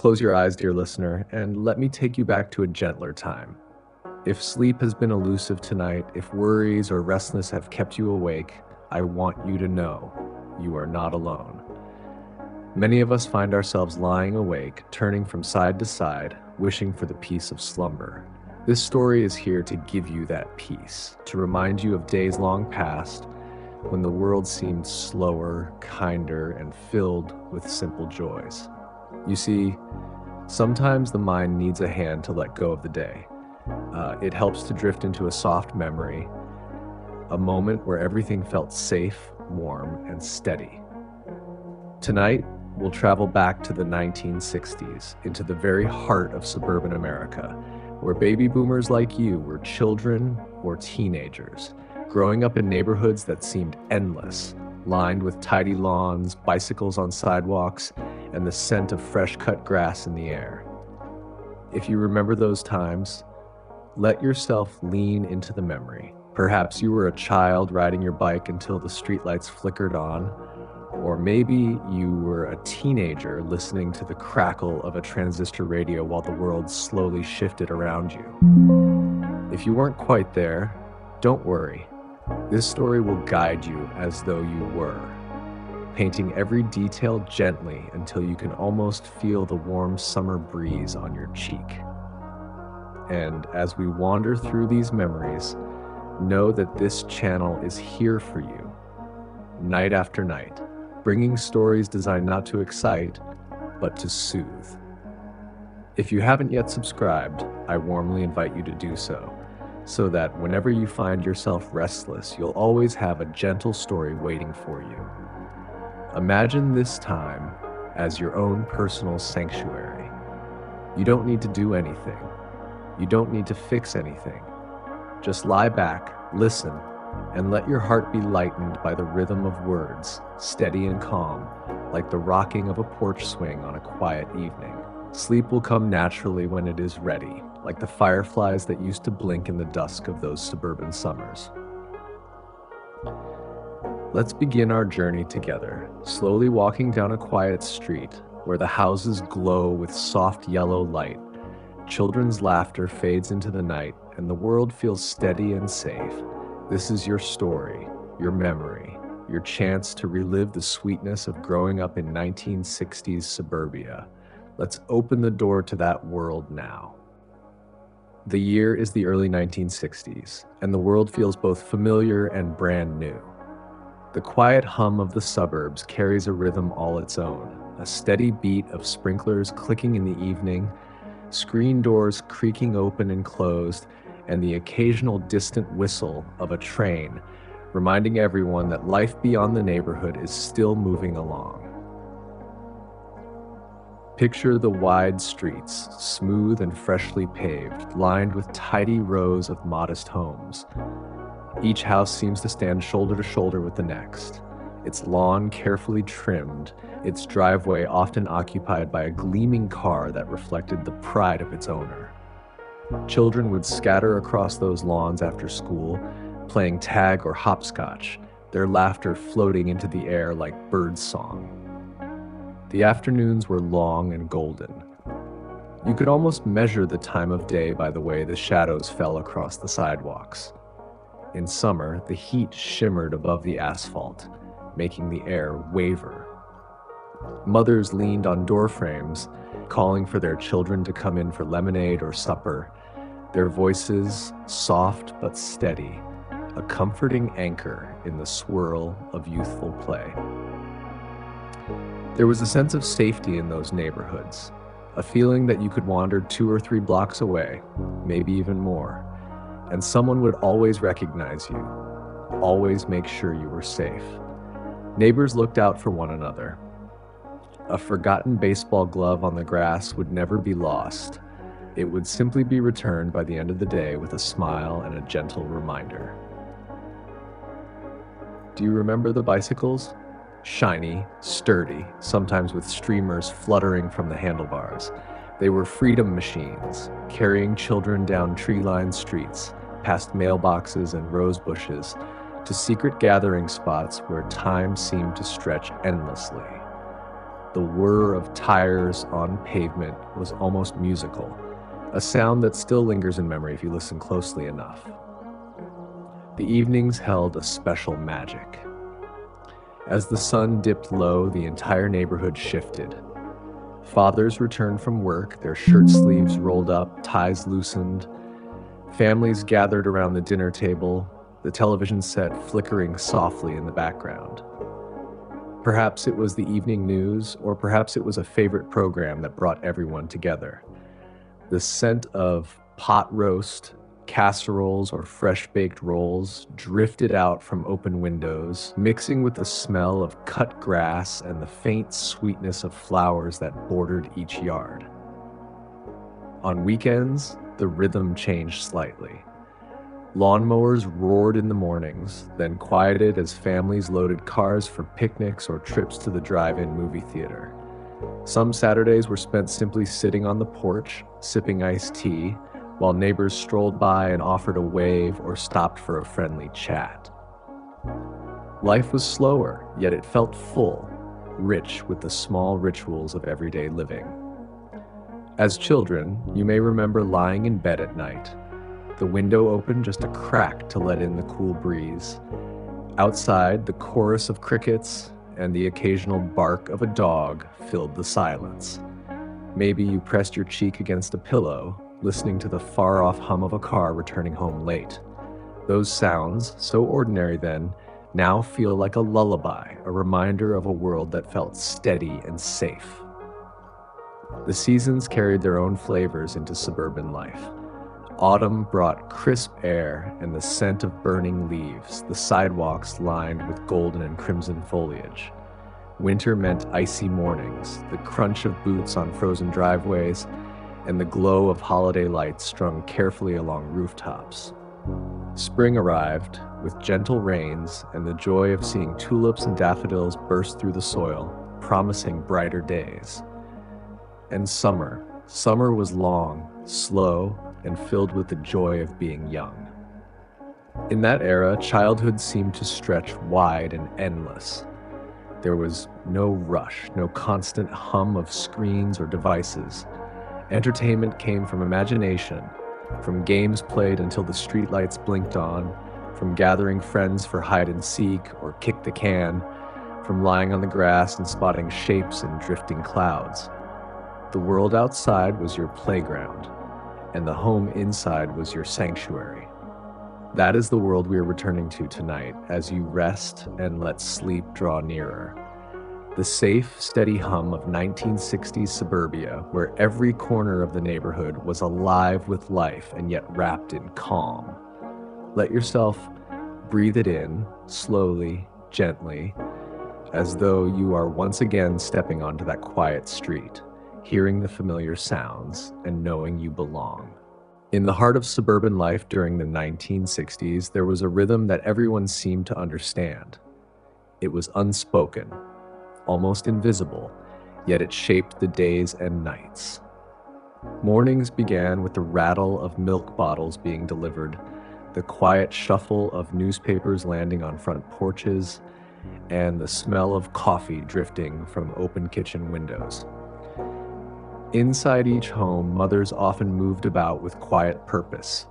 Close your eyes, dear listener, and let me take you back to a gentler time. If sleep has been elusive tonight, if worries or restlessness have kept you awake, I want you to know you are not alone. Many of us find ourselves lying awake, turning from side to side, wishing for the peace of slumber. This story is here to give you that peace, to remind you of days long past when the world seemed slower, kinder, and filled with simple joys. You see, sometimes the mind needs a hand to let go of the day. It helps to drift into a soft memory, a moment where everything felt safe, warm, and steady. Tonight, we'll travel back to the 1960s, into the very heart of suburban America, where baby boomers like you were children or teenagers, growing up in neighborhoods that seemed endless, lined with tidy lawns, bicycles on sidewalks, and the scent of fresh-cut grass in the air. If you remember those times, let yourself lean into the memory. Perhaps you were a child riding your bike until the streetlights flickered on, or maybe you were a teenager listening to the crackle of a transistor radio while the world slowly shifted around you. If you weren't quite there, don't worry. This story will guide you as though you were, painting every detail gently until you can almost feel the warm summer breeze on your cheek. And as we wander through these memories, know that this channel is here for you, night after night, bringing stories designed not to excite, but to soothe. If you haven't yet subscribed, I warmly invite you to do so that whenever you find yourself restless, you'll always have a gentle story waiting for you. Imagine this time as your own personal sanctuary. You don't need to do anything. You don't need to fix anything. Just lie back, listen, and let your heart be lightened by the rhythm of words, steady and calm, like the rocking of a porch swing on a quiet evening. Sleep will come naturally when it is ready, like the fireflies that used to blink in the dusk of those suburban summers. Let's begin our journey together, slowly walking down a quiet street where the houses glow with soft yellow light. Children's laughter fades into the night, and the world feels steady and safe. This is your story, your memory, your chance to relive the sweetness of growing up in 1960s Suburbia. Let's open the door to that world now. The year is the early 1960s, and the world feels both familiar and brand new. The quiet hum of the suburbs carries a rhythm all its own, a steady beat of sprinklers clicking in the evening, screen doors creaking open and closed, and the occasional distant whistle of a train, reminding everyone that life beyond the neighborhood is still moving along. Picture the wide streets, smooth and freshly paved, lined with tidy rows of modest homes. Each house seems to stand shoulder to shoulder with the next, its lawn carefully trimmed, its driveway often occupied by a gleaming car that reflected the pride of its owner. Children would scatter across those lawns after school, playing tag or hopscotch, their laughter floating into the air like bird song. The afternoons were long and golden. You could almost measure the time of day by the way the shadows fell across the sidewalks. In summer, the heat shimmered above the asphalt, making the air waver. Mothers leaned on door frames, calling for their children to come in for lemonade or supper, their voices soft but steady, a comforting anchor in the swirl of youthful play. There was a sense of safety in those neighborhoods, a feeling that you could wander 2 or 3 blocks away, maybe even more, and someone would always recognize you, always make sure you were safe. Neighbors looked out for one another. A forgotten baseball glove on the grass would never be lost. It would simply be returned by the end of the day with a smile and a gentle reminder. Do you remember the bicycles? Shiny, sturdy, sometimes with streamers fluttering from the handlebars. They were freedom machines, carrying children down tree-lined streets, past mailboxes and rose bushes, to secret gathering spots where time seemed to stretch endlessly. The whir of tires on pavement was almost musical, a sound that still lingers in memory if you listen closely enough. The evenings held a special magic. As the sun dipped low, the entire neighborhood shifted. Fathers returned from work, their shirt sleeves rolled up, ties loosened. Families gathered around the dinner table, the television set flickering softly in the background. Perhaps it was the evening news, or perhaps it was a favorite program that brought everyone together. The scent of pot roast, casseroles, or fresh-baked rolls drifted out from open windows, mixing with the smell of cut grass and the faint sweetness of flowers that bordered each yard. On weekends, the rhythm changed slightly. Lawnmowers roared in the mornings, then quieted as families loaded cars for picnics or trips to the drive-in movie theater. Some Saturdays were spent simply sitting on the porch, sipping iced tea, while neighbors strolled by and offered a wave or stopped for a friendly chat. Life was slower, yet it felt full, rich with the small rituals of everyday living. As children, you may remember lying in bed at night, the window open just a crack to let in the cool breeze. Outside, the chorus of crickets and the occasional bark of a dog filled the silence. Maybe you pressed your cheek against a pillow, listening to the far-off hum of a car returning home late. Those sounds, so ordinary then, now feel like a lullaby, a reminder of a world that felt steady and safe. The seasons carried their own flavors into suburban life. Autumn brought crisp air and the scent of burning leaves, the sidewalks lined with golden and crimson foliage. Winter meant icy mornings, the crunch of boots on frozen driveways, and the glow of holiday lights strung carefully along rooftops. Spring arrived, with gentle rains and the joy of seeing tulips and daffodils burst through the soil, promising brighter days. And summer was long, slow, and filled with the joy of being young. In that era, childhood seemed to stretch wide and endless. There was no rush, no constant hum of screens or devices. Entertainment came from imagination, from games played until the streetlights blinked on, from gathering friends for hide and seek or kick the can, from lying on the grass and spotting shapes in drifting clouds. The world outside was your playground, and the home inside was your sanctuary. That is the world we are returning to tonight as you rest and let sleep draw nearer. The safe, steady hum of 1960s Suburbia, where every corner of the neighborhood was alive with life and yet wrapped in calm. Let yourself breathe it in, slowly, gently, as though you are once again stepping onto that quiet street, hearing the familiar sounds and knowing you belong. In the heart of suburban life during the 1960s, there was a rhythm that everyone seemed to understand. It was unspoken, almost invisible, yet it shaped the days and nights. Mornings began with the rattle of milk bottles being delivered, the quiet shuffle of newspapers landing on front porches, and the smell of coffee drifting from open kitchen windows. Inside each home, mothers often moved about with quiet purpose,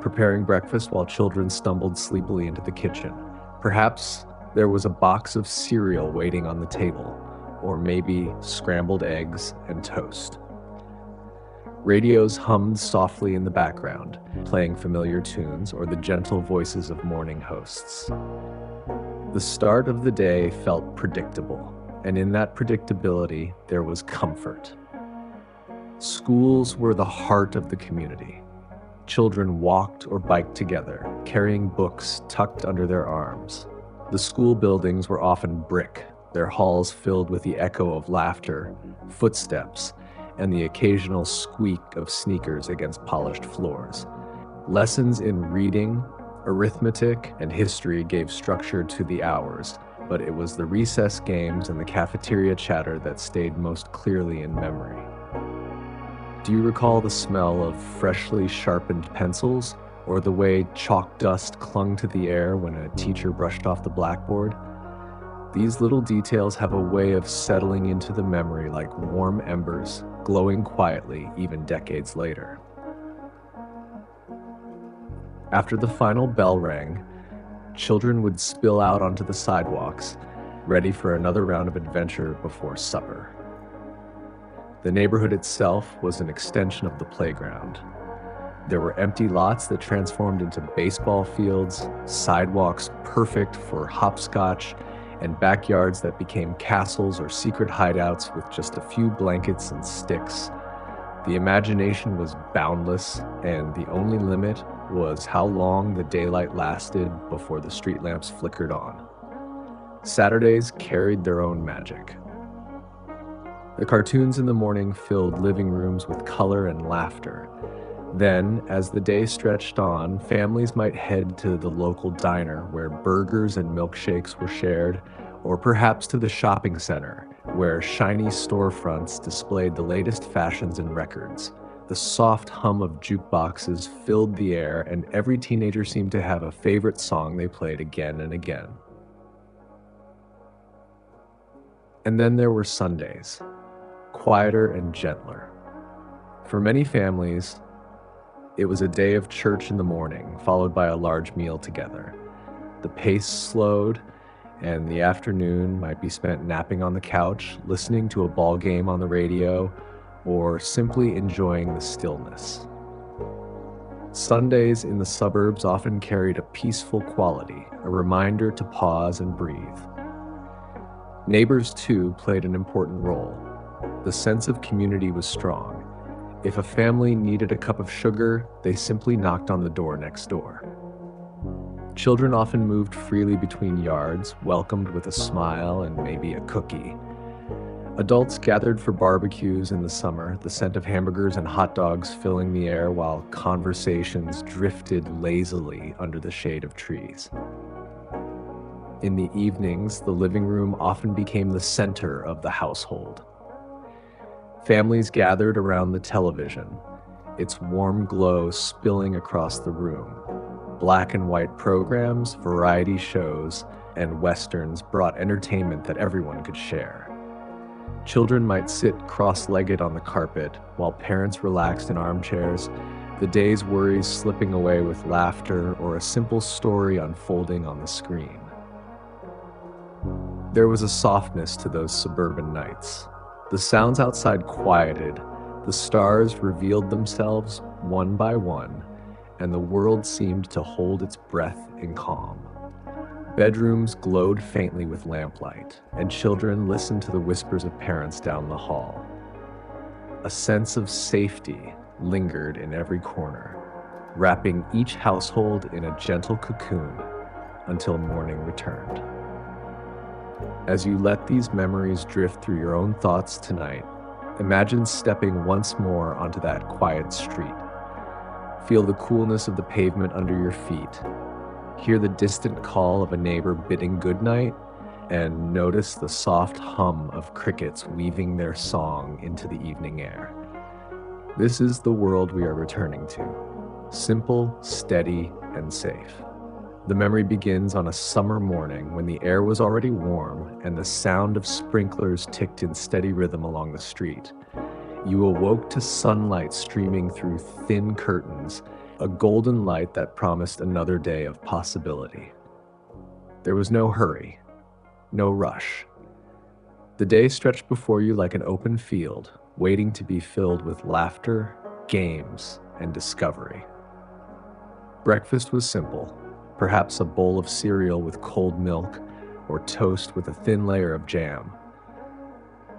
preparing breakfast while children stumbled sleepily into the kitchen. Perhaps there was a box of cereal waiting on the table, or maybe scrambled eggs and toast. Radios hummed softly in the background, playing familiar tunes or the gentle voices of morning hosts. The start of the day felt predictable, and in that predictability, there was comfort. Schools were the heart of the community. Children walked or biked together, carrying books tucked under their arms. The school buildings were often brick, their halls filled with the echo of laughter, footsteps, and the occasional squeak of sneakers against polished floors. Lessons in reading, arithmetic, and history gave structure to the hours, but it was the recess games and the cafeteria chatter that stayed most clearly in memory. Do you recall the smell of freshly sharpened pencils, or the way chalk dust clung to the air when a teacher brushed off the blackboard? These little details have a way of settling into the memory like warm embers, glowing quietly even decades later. After the final bell rang, children would spill out onto the sidewalks, ready for another round of adventure before supper. The neighborhood itself was an extension of the playground. There were empty lots that transformed into baseball fields, sidewalks perfect for hopscotch, and backyards that became castles or secret hideouts with just a few blankets and sticks. The imagination was boundless, and the only limit was how long the daylight lasted before the street lamps flickered on. Saturdays carried their own magic. The cartoons in the morning filled living rooms with color and laughter. Then, as the day stretched on, families might head to the local diner where burgers and milkshakes were shared, or perhaps to the shopping center where shiny storefronts displayed the latest fashions and records. The soft hum of jukeboxes filled the air, and every teenager seemed to have a favorite song they played again and again. And then there were Sundays, quieter and gentler. For many families, it was a day of church in the morning, followed by a large meal together. The pace slowed, and the afternoon might be spent napping on the couch, listening to a ball game on the radio, or simply enjoying the stillness. Sundays in the suburbs often carried a peaceful quality, a reminder to pause and breathe. Neighbors, too, played an important role. The sense of community was strong. If a family needed a cup of sugar, they simply knocked on the door next door. Children often moved freely between yards, welcomed with a smile and maybe a cookie. Adults gathered for barbecues in the summer, the scent of hamburgers and hot dogs filling the air while conversations drifted lazily under the shade of trees. In the evenings, the living room often became the center of the household. Families gathered around the television, its warm glow spilling across the room. Black and white programs, variety shows, and westerns brought entertainment that everyone could share. Children might sit cross-legged on the carpet, while parents relaxed in armchairs, the day's worries slipping away with laughter or a simple story unfolding on the screen. There was a softness to those suburban nights. The sounds outside quieted, the stars revealed themselves one by one, and the world seemed to hold its breath in calm. Bedrooms glowed faintly with lamplight, and children listened to the whispers of parents down the hall. A sense of safety lingered in every corner, wrapping each household in a gentle cocoon until morning returned. As you let these memories drift through your own thoughts tonight, imagine stepping once more onto that quiet street. Feel the coolness of the pavement under your feet. Hear the distant call of a neighbor bidding goodnight, and notice the soft hum of crickets weaving their song into the evening air. This is the world we are returning to. Simple, steady, and safe. The memory begins on a summer morning when the air was already warm and the sound of sprinklers ticked in steady rhythm along the street. You awoke to sunlight streaming through thin curtains, a golden light that promised another day of possibility. There was no hurry, no rush. The day stretched before you like an open field, waiting to be filled with laughter, games, and discovery. Breakfast was simple. Perhaps a bowl of cereal with cold milk, or toast with a thin layer of jam.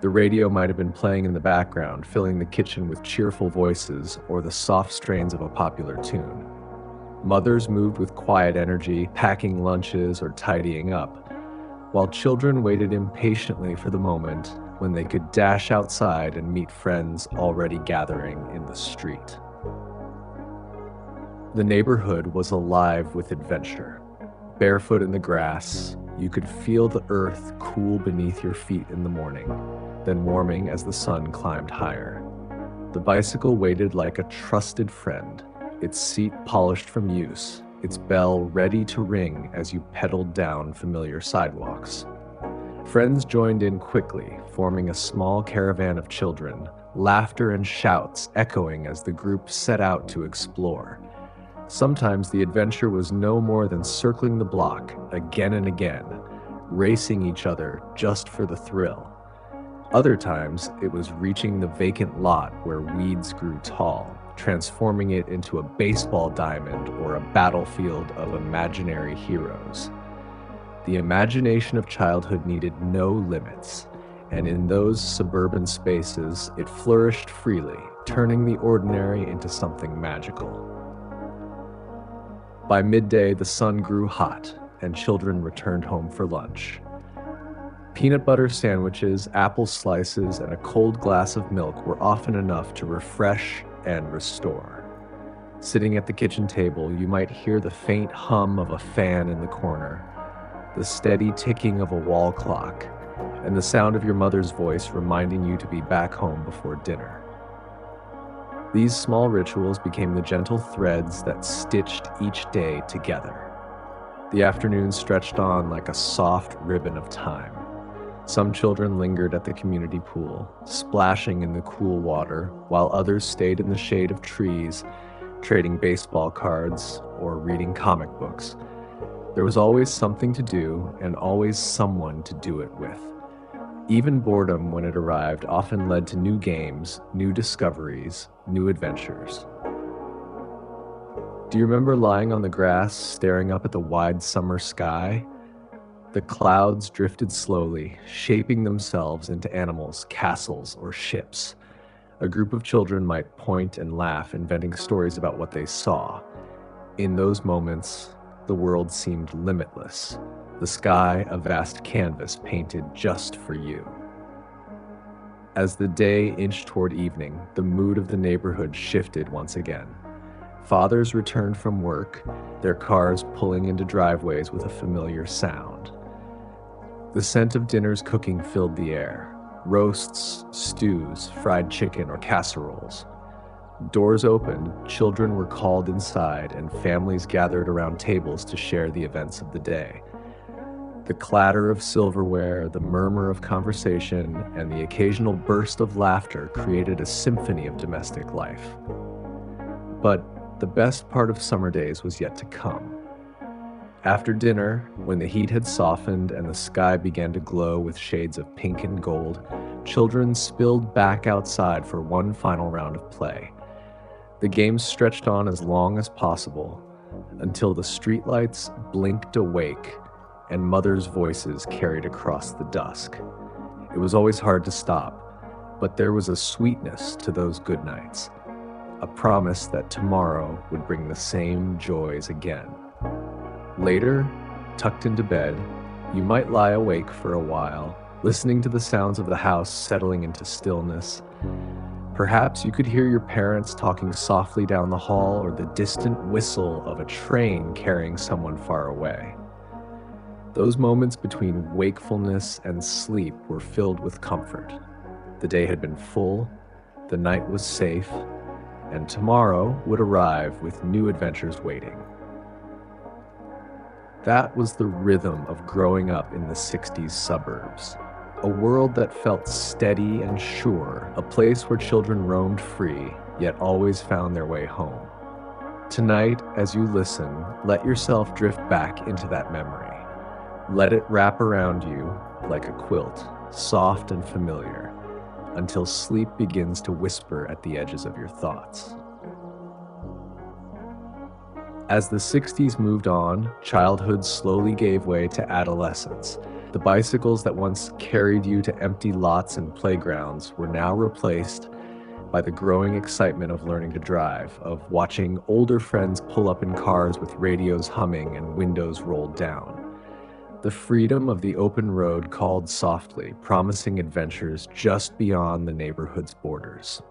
The radio might have been playing in the background, filling the kitchen with cheerful voices or the soft strains of a popular tune. Mothers moved with quiet energy, packing lunches or tidying up, while children waited impatiently for the moment when they could dash outside and meet friends already gathering in the street. The neighborhood was alive with adventure. Barefoot in the grass, you could feel the earth cool beneath your feet in the morning, then warming as the sun climbed higher. The bicycle waited like a trusted friend, its seat polished from use, its bell ready to ring as you pedaled down familiar sidewalks. Friends joined in quickly, forming a small caravan of children, laughter and shouts echoing as the group set out to explore. Sometimes the adventure was no more than circling the block again and again, racing each other just for the thrill. Other times, it was reaching the vacant lot where weeds grew tall, transforming it into a baseball diamond or a battlefield of imaginary heroes. The imagination of childhood needed no limits, and in those suburban spaces, it flourished freely, turning the ordinary into something magical. By midday, the sun grew hot, and children returned home for lunch. Peanut butter sandwiches, apple slices, and a cold glass of milk were often enough to refresh and restore. Sitting at the kitchen table, you might hear the faint hum of a fan in the corner, the steady ticking of a wall clock, and the sound of your mother's voice reminding you to be back home before dinner. These small rituals became the gentle threads that stitched each day together. The afternoon stretched on like a soft ribbon of time. Some children lingered at the community pool, splashing in the cool water, while others stayed in the shade of trees, trading baseball cards or reading comic books. There was always something to do and always someone to do it with. Even boredom, when it arrived, often led to new games, new discoveries, new adventures. Do you remember lying on the grass, staring up at the wide summer sky? The clouds drifted slowly, shaping themselves into animals, castles, or ships. A group of children might point and laugh, inventing stories about what they saw. In those moments, the world seemed limitless, the sky a vast canvas painted just for you. As the day inched toward evening, the mood of the neighborhood shifted once again. Fathers returned from work, their cars pulling into driveways with a familiar sound. The scent of dinner's cooking filled the air: roasts, stews, fried chicken, or casseroles. Doors opened, children were called inside, and families gathered around tables to share the events of the day. The clatter of silverware, the murmur of conversation, and the occasional burst of laughter created a symphony of domestic life. But the best part of summer days was yet to come. After dinner, when the heat had softened and the sky began to glow with shades of pink and gold, children spilled back outside for one final round of play. The game stretched on as long as possible, until the streetlights blinked awake and mothers' voices carried across the dusk. It was always hard to stop, but there was a sweetness to those good nights, a promise that tomorrow would bring the same joys again. Later, tucked into bed, you might lie awake for a while, listening to the sounds of the house settling into stillness. Perhaps you could hear your parents talking softly down the hall, or the distant whistle of a train carrying someone far away. Those moments between wakefulness and sleep were filled with comfort. The day had been full, the night was safe, and tomorrow would arrive with new adventures waiting. That was the rhythm of growing up in the 60s suburbs. A world that felt steady and sure, a place where children roamed free, yet always found their way home. Tonight, as you listen, let yourself drift back into that memory. Let it wrap around you like a quilt, soft and familiar, until sleep begins to whisper at the edges of your thoughts. As the 60s moved on, childhood slowly gave way to adolescence. The bicycles that once carried you to empty lots and playgrounds were now replaced by the growing excitement of learning to drive, of watching older friends pull up in cars with radios humming and windows rolled down. The freedom of the open road called softly, promising adventures just beyond the neighborhood's borders.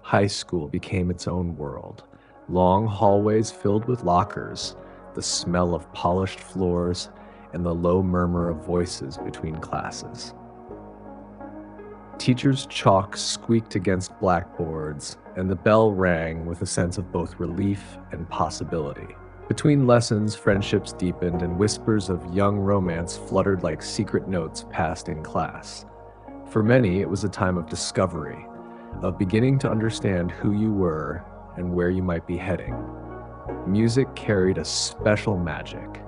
High school became its own world. Long hallways filled with lockers, the smell of polished floors, and the low murmur of voices between classes. Teachers' chalk squeaked against blackboards, and the bell rang with a sense of both relief and possibility. Between lessons, friendships deepened, and whispers of young romance fluttered like secret notes passed in class. For many, it was a time of discovery, of beginning to understand who you were and where you might be heading. Music carried a special magic.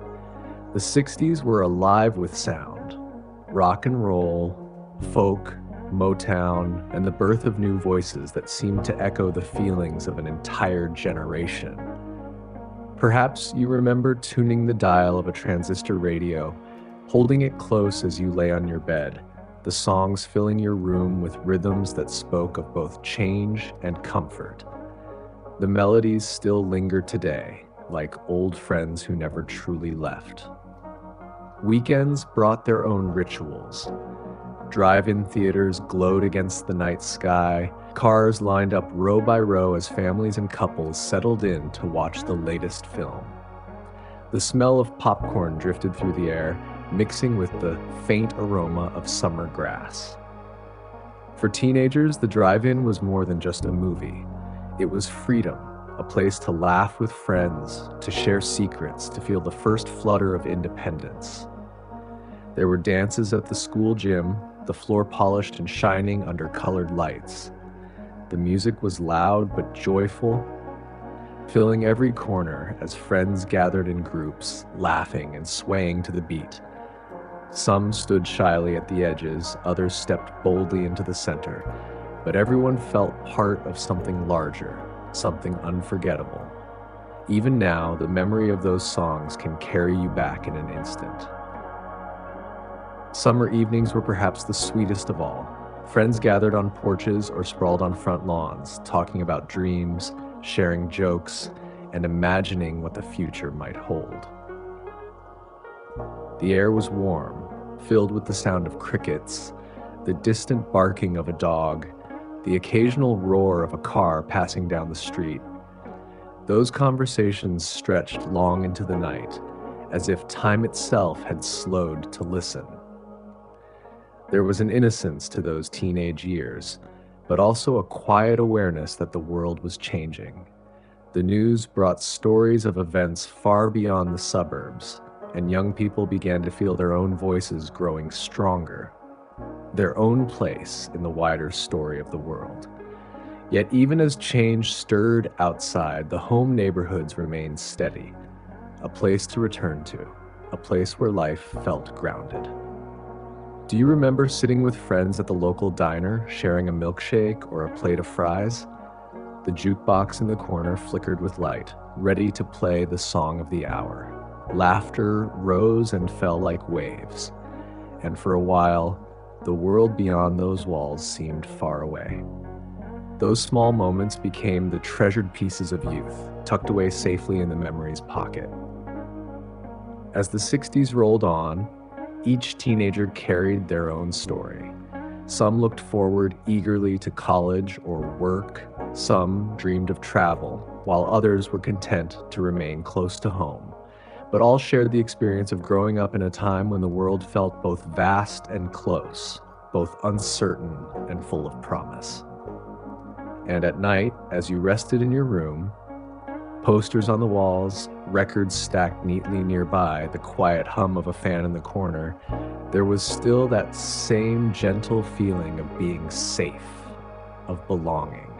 The 60s were alive with sound. Rock and roll, folk, Motown, and the birth of new voices that seemed to echo the feelings of an entire generation. Perhaps you remember tuning the dial of a transistor radio, holding it close as you lay on your bed, the songs filling your room with rhythms that spoke of both change and comfort. The melodies still linger today, like old friends who never truly left. Weekends brought their own rituals. Drive-in theaters glowed against the night sky. Cars lined up row by row as families and couples settled in to watch the latest film. The smell of popcorn drifted through the air, mixing with the faint aroma of summer grass. For teenagers, the drive-in was more than just a movie. It was freedom, a place to laugh with friends, to share secrets, to feel the first flutter of independence. There were dances at the school gym, the floor polished and shining under colored lights. The music was loud but joyful, filling every corner as friends gathered in groups, laughing and swaying to the beat. Some stood shyly at the edges, others stepped boldly into the center, but everyone felt part of something larger, something unforgettable. Even now, the memory of those songs can carry you back in an instant. Summer evenings were perhaps the sweetest of all. Friends gathered on porches or sprawled on front lawns, talking about dreams, sharing jokes, and imagining what the future might hold. The air was warm, filled with the sound of crickets, the distant barking of a dog, the occasional roar of a car passing down the street. Those conversations stretched long into the night, as if time itself had slowed to listen. There was an innocence to those teenage years, but also a quiet awareness that the world was changing. The news brought stories of events far beyond the suburbs, and young people began to feel their own voices growing stronger, their own place in the wider story of the world. Yet even as change stirred outside, the home neighborhoods remained steady, a place to return to, a place where life felt grounded. Do you remember sitting with friends at the local diner, sharing a milkshake or a plate of fries? The jukebox in the corner flickered with light, ready to play the song of the hour. Laughter rose and fell like waves, and for a while, the world beyond those walls seemed far away. Those small moments became the treasured pieces of youth, tucked away safely in the memory's pocket. As the 60s rolled on, each teenager carried their own story. Some looked forward eagerly to college or work. Some dreamed of travel, while others were content to remain close to home. But all shared the experience of growing up in a time when the world felt both vast and close, both uncertain and full of promise. And at night, as you rested in your room, posters on the walls, records stacked neatly nearby, the quiet hum of a fan in the corner, there was still that same gentle feeling of being safe, of belonging.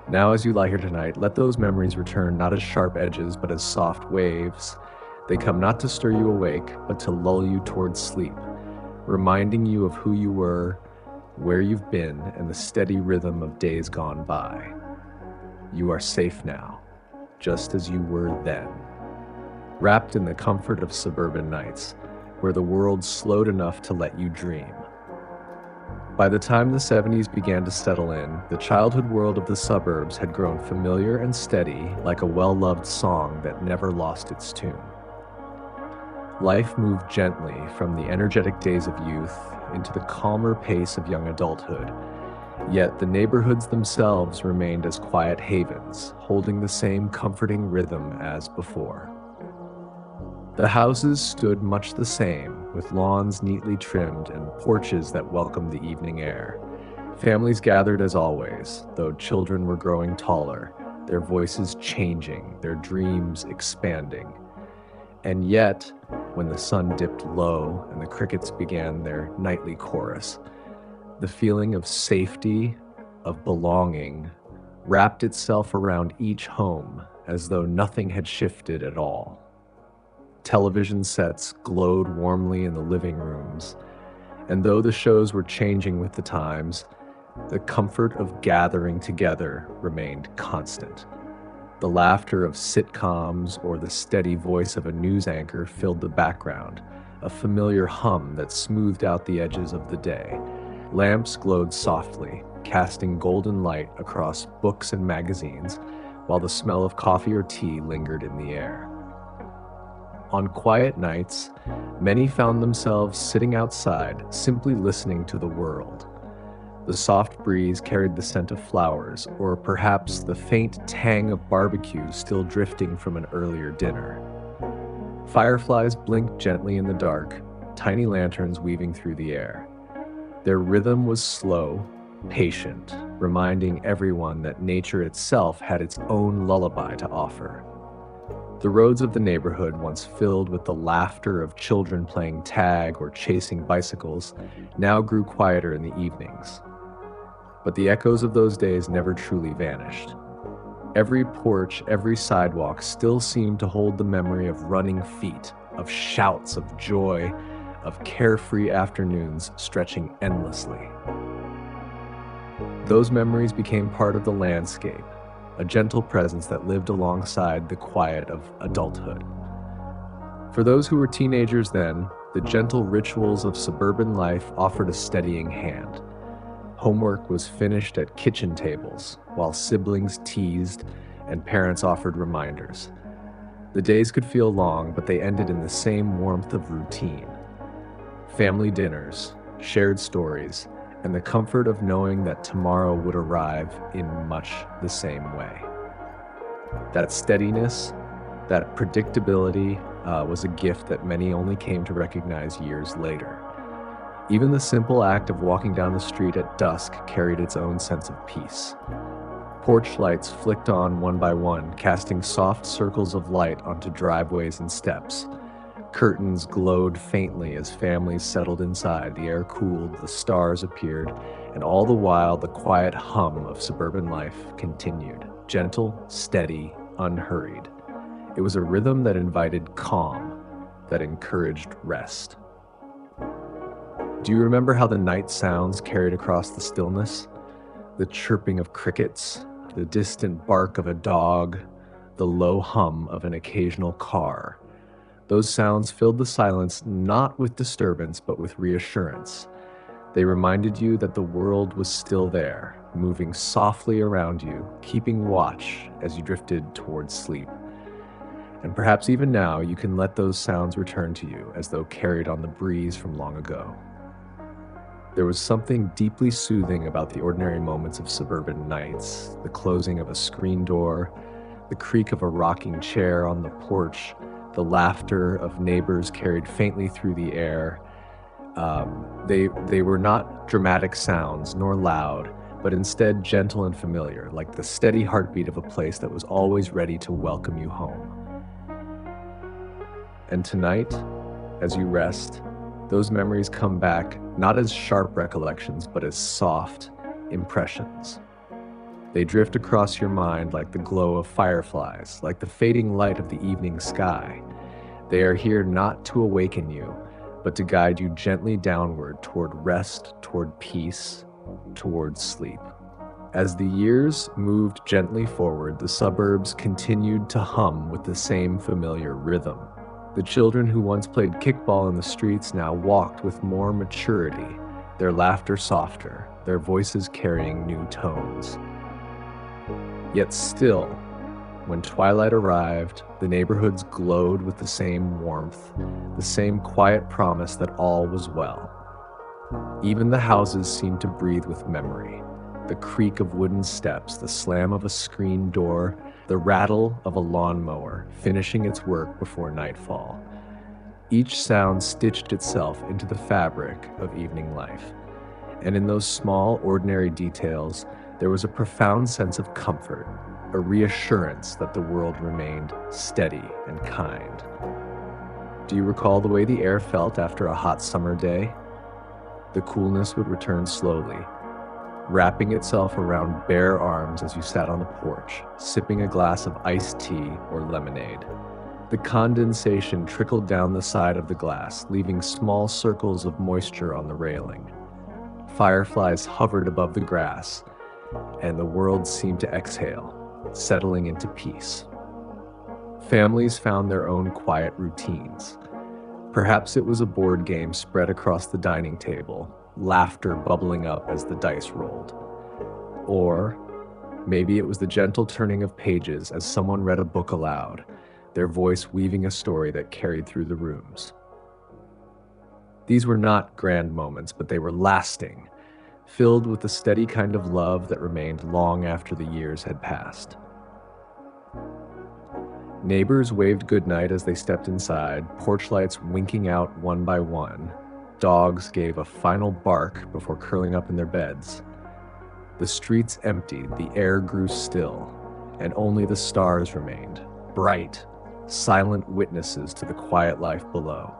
Now as you lie here tonight, let those memories return not as sharp edges, but as soft waves. They come not to stir you awake, but to lull you towards sleep, reminding you of who you were, where you've been, and the steady rhythm of days gone by. You are safe now, just as you were then, wrapped in the comfort of suburban nights, where the world slowed enough to let you dream. By the time the 70s began to settle in, the childhood world of the suburbs had grown familiar and steady, like a well-loved song that never lost its tune. Life moved gently from the energetic days of youth into the calmer pace of young adulthood, yet the neighborhoods themselves remained as quiet havens, holding the same comforting rhythm as before. The houses stood much the same, with lawns neatly trimmed and porches that welcomed the evening air. Families gathered as always, though children were growing taller, their voices changing, their dreams expanding. And yet, when the sun dipped low and the crickets began their nightly chorus, the feeling of safety, of belonging, wrapped itself around each home as though nothing had shifted at all. Television sets glowed warmly in the living rooms, and though the shows were changing with the times, the comfort of gathering together remained constant. The laughter of sitcoms or the steady voice of a news anchor filled the background, a familiar hum that smoothed out the edges of the day. Lamps glowed softly, casting golden light across books and magazines, while the smell of coffee or tea lingered in the air. On quiet nights, many found themselves sitting outside, simply listening to the world. The soft breeze carried the scent of flowers, or perhaps the faint tang of barbecue still drifting from an earlier dinner. Fireflies blinked gently in the dark, tiny lanterns weaving through the air. Their rhythm was slow, patient, reminding everyone that nature itself had its own lullaby to offer. The roads of the neighborhood, once filled with the laughter of children playing tag or chasing bicycles, now grew quieter in the evenings. But the echoes of those days never truly vanished. Every porch, every sidewalk still seemed to hold the memory of running feet, of shouts of joy, of carefree afternoons stretching endlessly. Those memories became part of the landscape, a gentle presence that lived alongside the quiet of adulthood. For those who were teenagers then, the gentle rituals of suburban life offered a steadying hand. Homework was finished at kitchen tables, while siblings teased and parents offered reminders. The days could feel long, but they ended in the same warmth of routine. Family dinners, shared stories, and the comfort of knowing that tomorrow would arrive in much the same way. That steadiness, that predictability was a gift that many only came to recognize years later. Even the simple act of walking down the street at dusk carried its own sense of peace. Porch lights flicked on one by one, casting soft circles of light onto driveways and steps. Curtains glowed faintly as families settled inside, the air cooled, the stars appeared, and all the while the quiet hum of suburban life continued, gentle, steady, unhurried. It was a rhythm that invited calm, that encouraged rest. Do you remember how the night sounds carried across the stillness? The chirping of crickets, the distant bark of a dog, the low hum of an occasional car. Those sounds filled the silence not with disturbance, but with reassurance. They reminded you that the world was still there, moving softly around you, keeping watch as you drifted towards sleep. And perhaps even now, you can let those sounds return to you as though carried on the breeze from long ago. There was something deeply soothing about the ordinary moments of suburban nights, the closing of a screen door, the creak of a rocking chair on the porch, the laughter of neighbors carried faintly through the air. They were not dramatic sounds nor loud, but instead gentle and familiar, like the steady heartbeat of a place that was always ready to welcome you home. And tonight, as you rest, those memories come back not as sharp recollections, but as soft impressions. They drift across your mind like the glow of fireflies, like the fading light of the evening sky. They are here not to awaken you, but to guide you gently downward toward rest, toward peace, toward sleep. As the years moved gently forward, the suburbs continued to hum with the same familiar rhythm. The children who once played kickball in the streets now walked with more maturity, their laughter softer, their voices carrying new tones. Yet still, when twilight arrived, the neighborhoods glowed with the same warmth, the same quiet promise that all was well. Even the houses seemed to breathe with memory. The creak of wooden steps, the slam of a screen door, the rattle of a lawnmower finishing its work before nightfall. Each sound stitched itself into the fabric of evening life. And in those small, ordinary details, there was a profound sense of comfort, a reassurance that the world remained steady and kind. Do you recall the way the air felt after a hot summer day? The coolness would return slowly, wrapping itself around bare arms as you sat on the porch, sipping a glass of iced tea or lemonade. The condensation trickled down the side of the glass, leaving small circles of moisture on the railing. Fireflies hovered above the grass, and the world seemed to exhale, settling into peace. Families found their own quiet routines. Perhaps it was a board game spread across the dining table, laughter bubbling up as the dice rolled. Or maybe it was the gentle turning of pages as someone read a book aloud, their voice weaving a story that carried through the rooms. These were not grand moments, but they were lasting, filled with the steady kind of love that remained long after the years had passed. Neighbors waved goodnight as they stepped inside, porch lights winking out one by one. Dogs gave a final bark before curling up in their beds. The streets emptied, the air grew still, and only the stars remained, bright, silent witnesses to the quiet life below.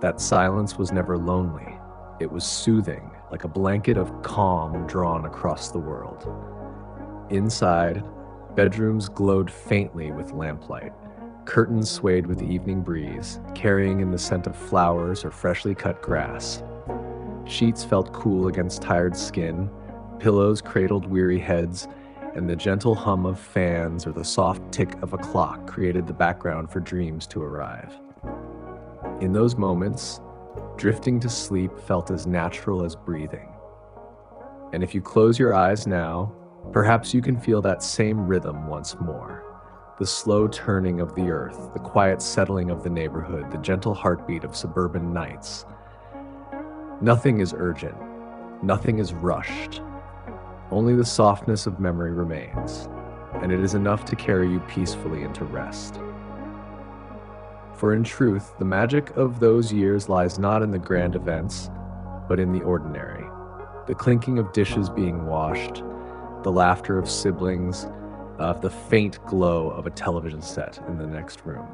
That silence was never lonely. It was soothing, like a blanket of calm drawn across the world. Inside, bedrooms glowed faintly with lamplight. Curtains swayed with the evening breeze, carrying in the scent of flowers or freshly cut grass. Sheets felt cool against tired skin, pillows cradled weary heads, and the gentle hum of fans or the soft tick of a clock created the background for dreams to arrive. In those moments, drifting to sleep felt as natural as breathing. And if you close your eyes now, perhaps you can feel that same rhythm once more. The slow turning of the earth, the quiet settling of the neighborhood, the gentle heartbeat of suburban nights. Nothing is urgent. Nothing is rushed. Only the softness of memory remains, and it is enough to carry you peacefully into rest. For in truth, the magic of those years lies not in the grand events, but in the ordinary. The clinking of dishes being washed, the laughter of siblings, the faint glow of a television set in the next room.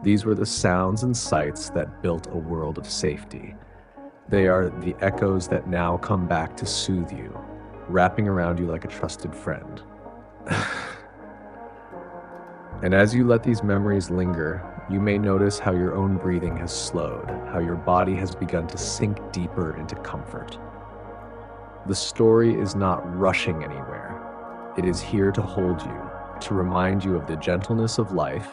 These were the sounds and sights that built a world of safety. They are the echoes that now come back to soothe you, wrapping around you like a trusted friend. And as you let these memories linger, you may notice how your own breathing has slowed, how your body has begun to sink deeper into comfort. The story is not rushing anywhere. It is here to hold you, to remind you of the gentleness of life,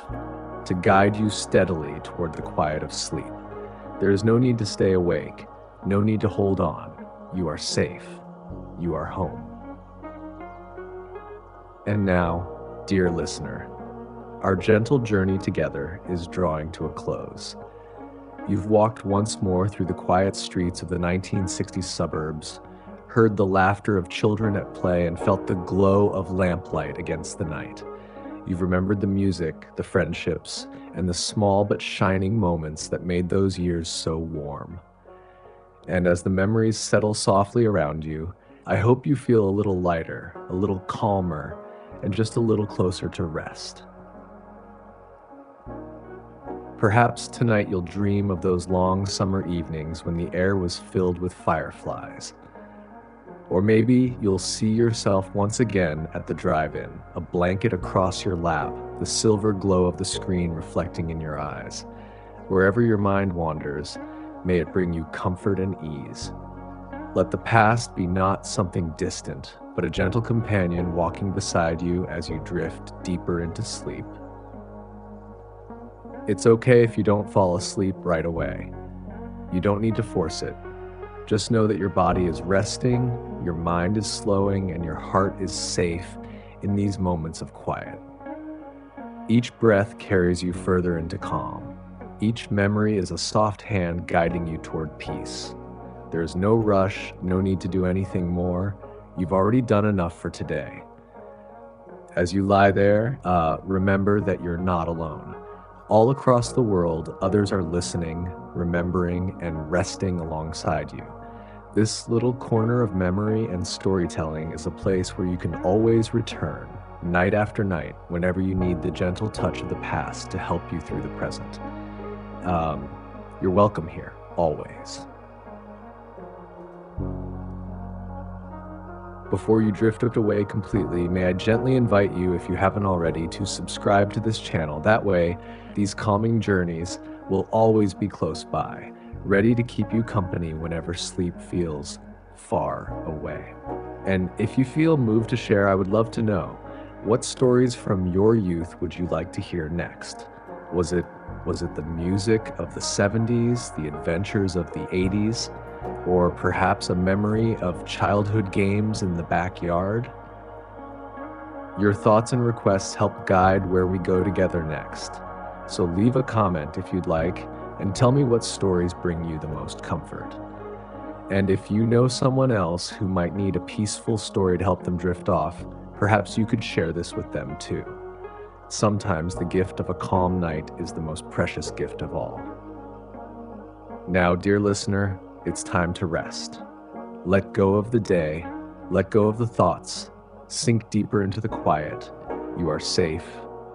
to guide you steadily toward the quiet of sleep. There is no need to stay awake, no need to hold on. You are safe. You are home. And now, dear listener, our gentle journey together is drawing to a close. You've walked once more through the quiet streets of the 1960s suburbs, heard the laughter of children at play, and felt the glow of lamplight against the night. You've remembered the music, the friendships, and the small but shining moments that made those years so warm. And as the memories settle softly around you, I hope you feel a little lighter, a little calmer, and just a little closer to rest. Perhaps tonight you'll dream of those long summer evenings when the air was filled with fireflies. Or maybe you'll see yourself once again at the drive-in, a blanket across your lap, the silver glow of the screen reflecting in your eyes. Wherever your mind wanders, may it bring you comfort and ease. Let the past be not something distant, but a gentle companion walking beside you as you drift deeper into sleep. It's okay if you don't fall asleep right away. You don't need to force it. Just know that your body is resting, your mind is slowing, and your heart is safe in these moments of quiet. Each breath carries you further into calm. Each memory is a soft hand guiding you toward peace. There is no rush, no need to do anything more. You've already done enough for today. As you lie there, remember that you're not alone. All across the world, others are listening, remembering, and resting alongside you. This little corner of memory and storytelling is a place where you can always return, night after night, whenever you need the gentle touch of the past to help you through the present. Um, you're welcome here, always. Before you drift away completely, may I gently invite you, if you haven't already, to subscribe to this channel. That way, these calming journeys will always be close by, ready to keep you company whenever sleep feels far away. And if you feel moved to share, I would love to know, what stories from your youth would you like to hear next? Was it the music of the 70s, the adventures of the 80s, or perhaps a memory of childhood games in the backyard? Your thoughts and requests help guide where we go together next. So leave a comment if you'd like, and tell me what stories bring you the most comfort. And if you know someone else who might need a peaceful story to help them drift off, perhaps you could share this with them too. Sometimes the gift of a calm night is the most precious gift of all. Now, dear listener, it's time to rest. Let go of the day, let go of the thoughts, sink deeper into the quiet. You are safe,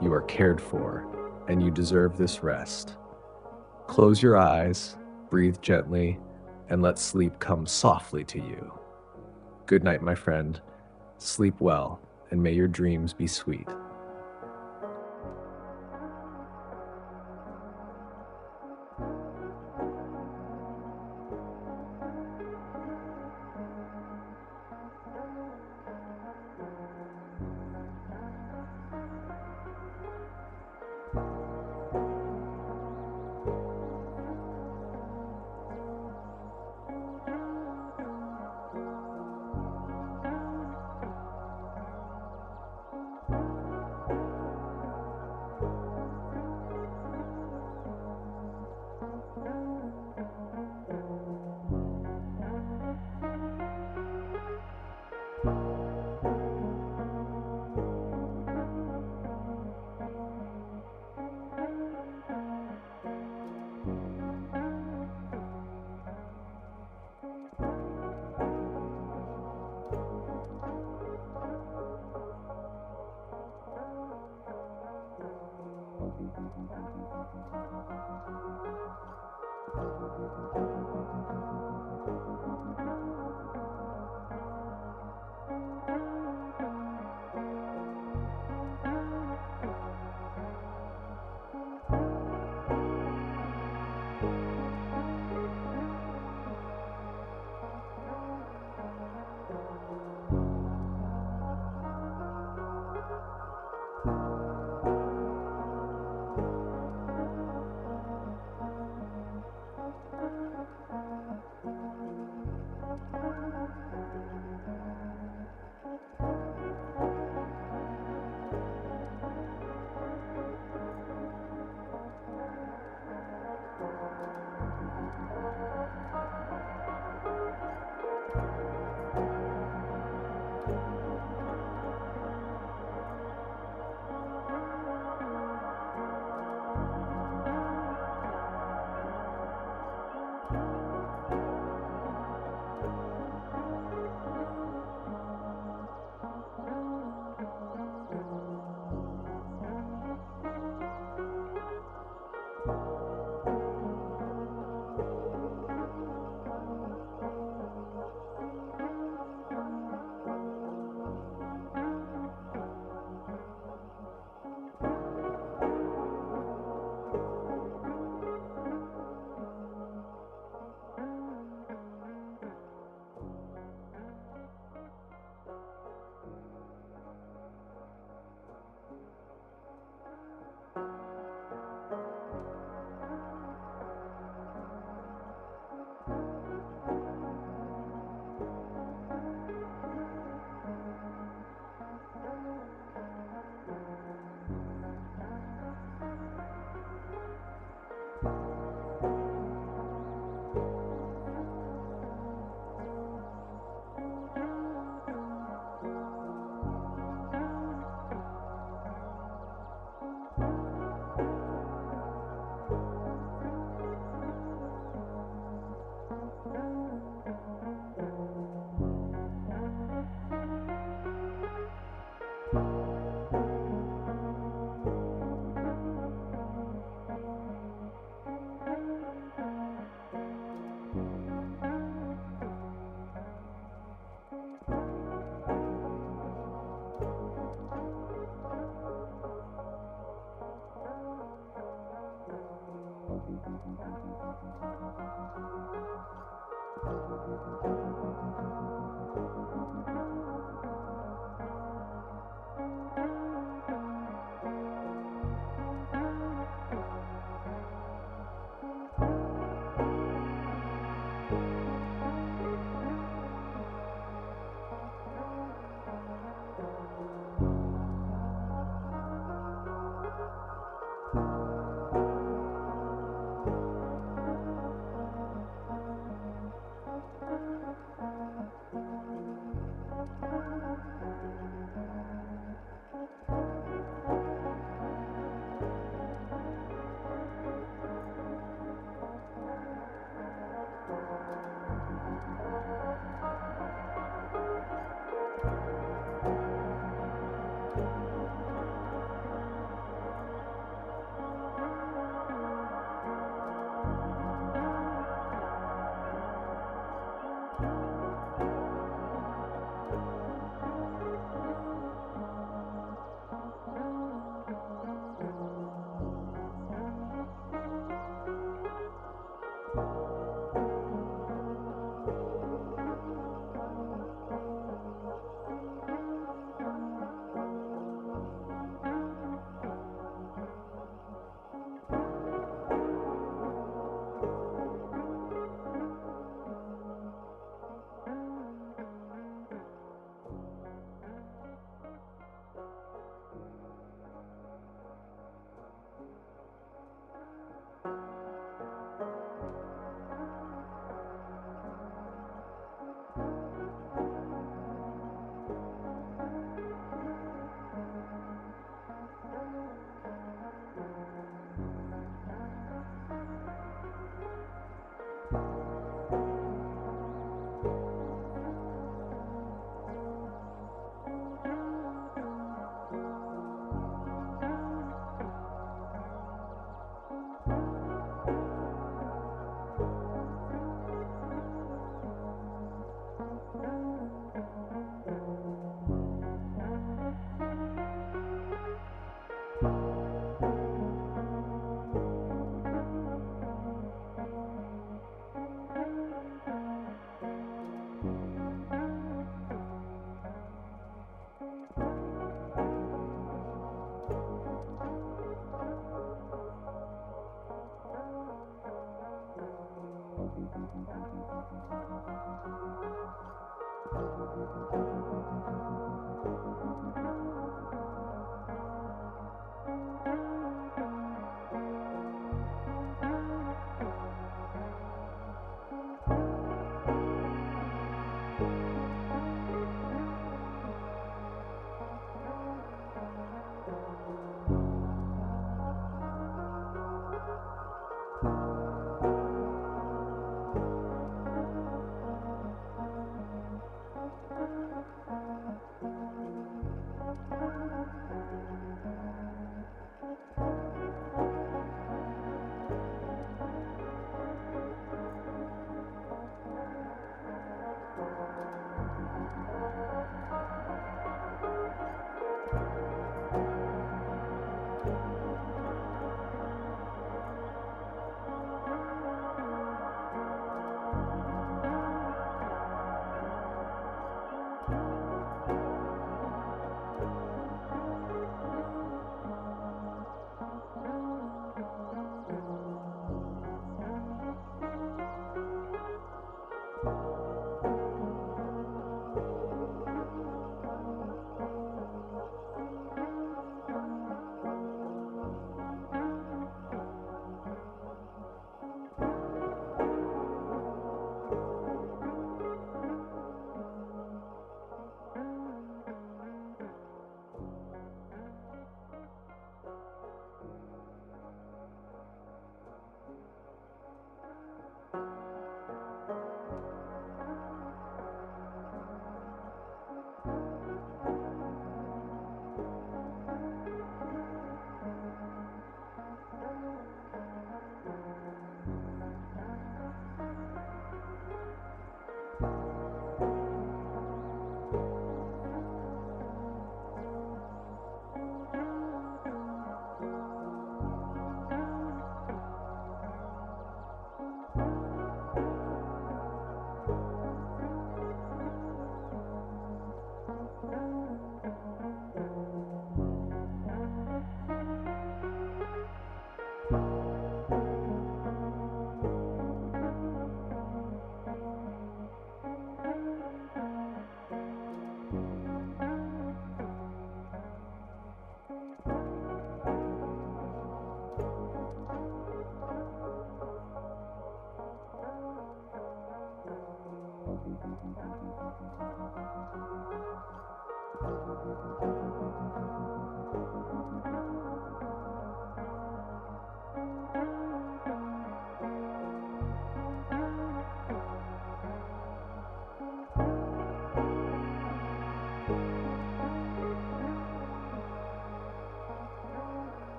you are cared for, and you deserve this rest. Close your eyes, breathe gently, and let sleep come softly to you. Good night, my friend. Sleep well, and may your dreams be sweet.